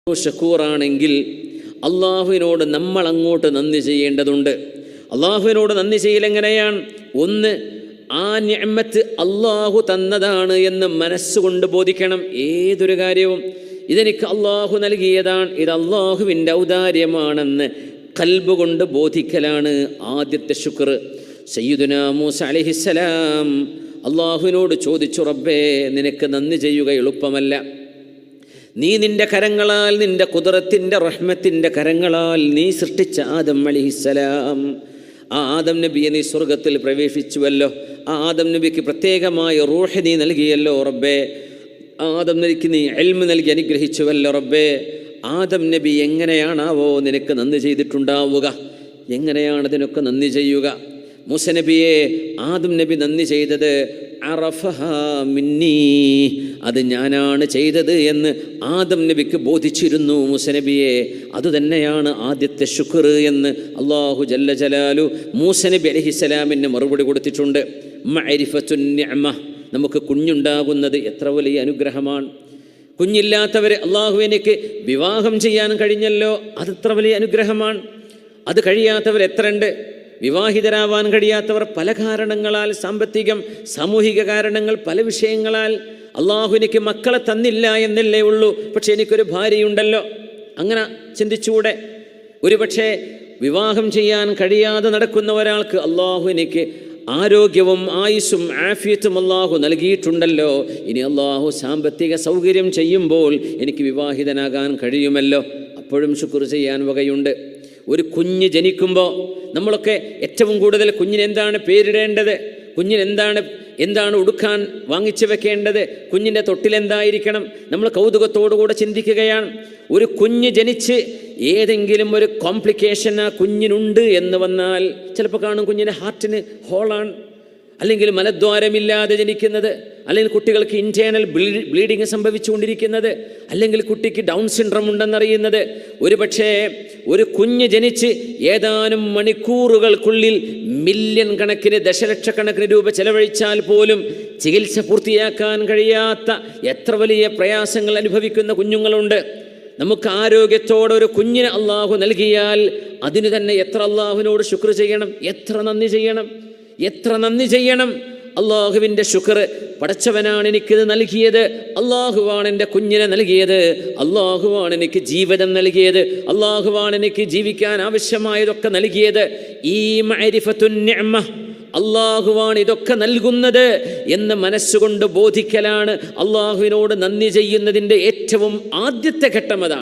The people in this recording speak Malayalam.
ഷക്കൂറാണെങ്കിൽ അള്ളാഹുവിനോട് നമ്മൾ അങ്ങോട്ട് നന്ദി ചെയ്യേണ്ടതുണ്ട്. അള്ളാഹുവിനോട് നന്ദി ചെയ്യലെങ്ങനെയാണ്? ഒന്ന്, ആ നിഅമത്ത് അള്ളാഹു തന്നതാണ് എന്ന് മനസ്സുകൊണ്ട് ബോധിക്കണം. ഏതൊരു കാര്യവും ഇതെനിക്ക് അള്ളാഹു നൽകിയതാണ്, ഇത് അള്ളാഹുവിൻ്റെ ഔദാര്യമാണെന്ന് ഖൽബ് കൊണ്ട് ബോധിക്കലാണ് ആദ്യത്തെ ശുക്ർ. സയ്യിദുനാ മൂസ അലൈഹിസ്സലാം അള്ളാഹുവിനോട് ചോദിച്ചു, റബ്ബേ, നിനക്ക് നന്ദി ചെയ്യുക എളുപ്പമല്ല. നീ നിൻ്റെ കരങ്ങളാൽ, നിൻ്റെ ഖുദ്റത്തിൻ്റെ റഹ്മത്തിൻ്റെ കരങ്ങളാൽ നീ സൃഷ്ടിച്ച ആദം അലൈഹിസ്സലാം, ആ ആദം നബിയെ നീ സ്വർഗത്തിൽ പ്രവേശിച്ചുവല്ലോ. ആ ആദം നബിക്ക് പ്രത്യേകമായ റൂഹ് നീ നൽകിയല്ലോ റബ്ബേ. ആദം നബിക്ക് നീ ഇൽമ് നൽകി അനുഗ്രഹിച്ചുവല്ലോ റബ്ബേ. ആദം നബി എങ്ങനെയാണാവോ നിനക്ക് നന്ദി ചെയ്തിട്ടുണ്ടാവുക? എങ്ങനെയാണ് ഇതിനൊക്കെ നന്ദി ചെയ്യുക? മൂസ നബിയെ ആദം നബി നന്ദി ചെയ്തത് അറഫഹാ മിന്നീ, അത് ഞാനാണ് ചെയ്തത് എന്ന് ആദം നബിക്ക് ബോധിച്ചിരുന്നു മൂസ നബിയെ. അതുതന്നെയാണ് ആദ്യത്തെ ശുക്ർ എന്ന് അല്ലാഹു ജല്ല ജലാലു മൂസ നബി അലൈഹിസ്സലാമിന് മറുപടി കൊടുത്തിട്ടുണ്ട്. മഅരിഫത്തുൻ നിഅമ, നമുക്ക് കുഞ്ഞുണ്ടാകുന്നത് എത്ര വലിയ അനുഗ്രഹമാണ്. കുഞ്ഞില്ലാത്തവർ, അല്ലാഹു എനിക്ക് വിവാഹം ചെയ്യാൻ കഴിഞ്ഞല്ലോ, അതെത്ര വലിയ അനുഗ്രഹമാണ്. അത് കഴിയാത്തവർ എത്രയുണ്ട്? വിവാഹിതരാവാൻ കഴിയാത്തവർ പല കാരണങ്ങളാൽ, സാമ്പത്തികം, സാമൂഹിക കാരണങ്ങൾ, പല വിഷയങ്ങളാൽ. അള്ളാഹു എനിക്ക് മക്കളെ തന്നില്ല എന്നല്ലേ ഉള്ളൂ, പക്ഷെ എനിക്കൊരു ഭാര്യയുണ്ടല്ലോ. അങ്ങനെ ചിന്തിച്ചൂടെ? ഒരു പക്ഷേ വിവാഹം ചെയ്യാൻ കഴിയാതെ നടക്കുന്ന ഒരാൾക്ക് അള്ളാഹു എനിക്ക് ആരോഗ്യവും ആയുസ്സും ആഫിയത്തും അള്ളാഹു നൽകിയിട്ടുണ്ടല്ലോ, ഇനി അള്ളാഹു സാമ്പത്തിക സൗകര്യം ചെയ്യുമ്പോൾ എനിക്ക് വിവാഹിതനാകാൻ കഴിയുമല്ലോ, അപ്പോഴും ശുക്ർ ചെയ്യാൻ വകയുണ്ട്. ഒരു കുഞ്ഞ് ജനിക്കുമ്പോൾ നമ്മളൊക്കെ ഏറ്റവും കൂടുതൽ കുഞ്ഞിന് എന്താണ് പേരിടേണ്ടത്? കുഞ്ഞിന് എന്താണ് ഉടുക്കാൻ വാങ്ങിച്ചു വെക്കേണ്ടത്? കുഞ്ഞിൻ്റെ തൊട്ടിലെന്തായിരിക്കണം? നമ്മൾ കൗതുകത്തോടുകൂടെ ചിന്തിക്കുകയാണ്. ഒരു കുഞ്ഞ് ജനിച്ച് ഏതെങ്കിലും ഒരു കോംപ്ലിക്കേഷൻ ആ കുഞ്ഞിനുണ്ട് എന്ന് വന്നാൽ, ചിലപ്പോൾ കാണും കുഞ്ഞിൻ്റെ ഹാർട്ടിന് ഹോളാണ്, അല്ലെങ്കിൽ മലദ്വാരമില്ലാതെ ജനിക്കുന്നത്, അല്ലെങ്കിൽ കുട്ടികൾക്ക് ഇൻറ്റേർണൽ ബ്ലീഡിങ് സംഭവിച്ചുകൊണ്ടിരിക്കുന്നത്, അല്ലെങ്കിൽ കുട്ടിക്ക് ഡൗൺ സിൻഡ്രോം ഉണ്ടെന്നറിയുന്നത്. ഒരു പക്ഷേ ഒരു കുഞ്ഞ് ജനിച്ച് ഏതാനും മണിക്കൂറുകൾക്കുള്ളിൽ മില്യൺ കണക്കിന്, ദശലക്ഷക്കണക്കിന് രൂപ ചെലവഴിച്ചാൽ പോലും ചികിത്സ പൂർത്തിയാക്കാൻ കഴിയാത്ത എത്ര വലിയ പ്രയാസങ്ങൾ അനുഭവിക്കുന്ന കുഞ്ഞുങ്ങളുണ്ട്. നമുക്ക് ആരോഗ്യത്തോടെ ഒരു കുഞ്ഞിനെ അള്ളാഹു നൽകിയാൽ അതിന് തന്നെ എത്ര അള്ളാഹുവിനോട് ശുക്ർ ചെയ്യണം, എത്ര നന്ദി ചെയ്യണം, എത്ര നന്ദി ചെയ്യണം. അള്ളാഹുവിൻ്റെ ശുക്ർ, പടച്ചവനാണ് എനിക്കിത് നൽകിയത്, അള്ളാഹുവാണ് എൻ്റെ കുഞ്ഞിനെ നൽകിയത്, അള്ളാഹുവാണ് എനിക്ക് ജീവിതം നൽകിയത്, അള്ളാഹുവാണ് എനിക്ക് ജീവിക്കാൻ ആവശ്യമായതൊക്കെ നൽകിയത്. ഈ മഅരിഫത്തുൻ നിഅമ, അള്ളാഹുവാണ് ഇതൊക്കെ നൽകുന്നത് എന്ന് മനസ്സുകൊണ്ട് ബോധിക്കലാണ് അള്ളാഹുവിനോട് നന്ദി ചെയ്യുന്നതിൻ്റെ ഏറ്റവും ആദ്യത്തെ ഘട്ടം. അതാണ്.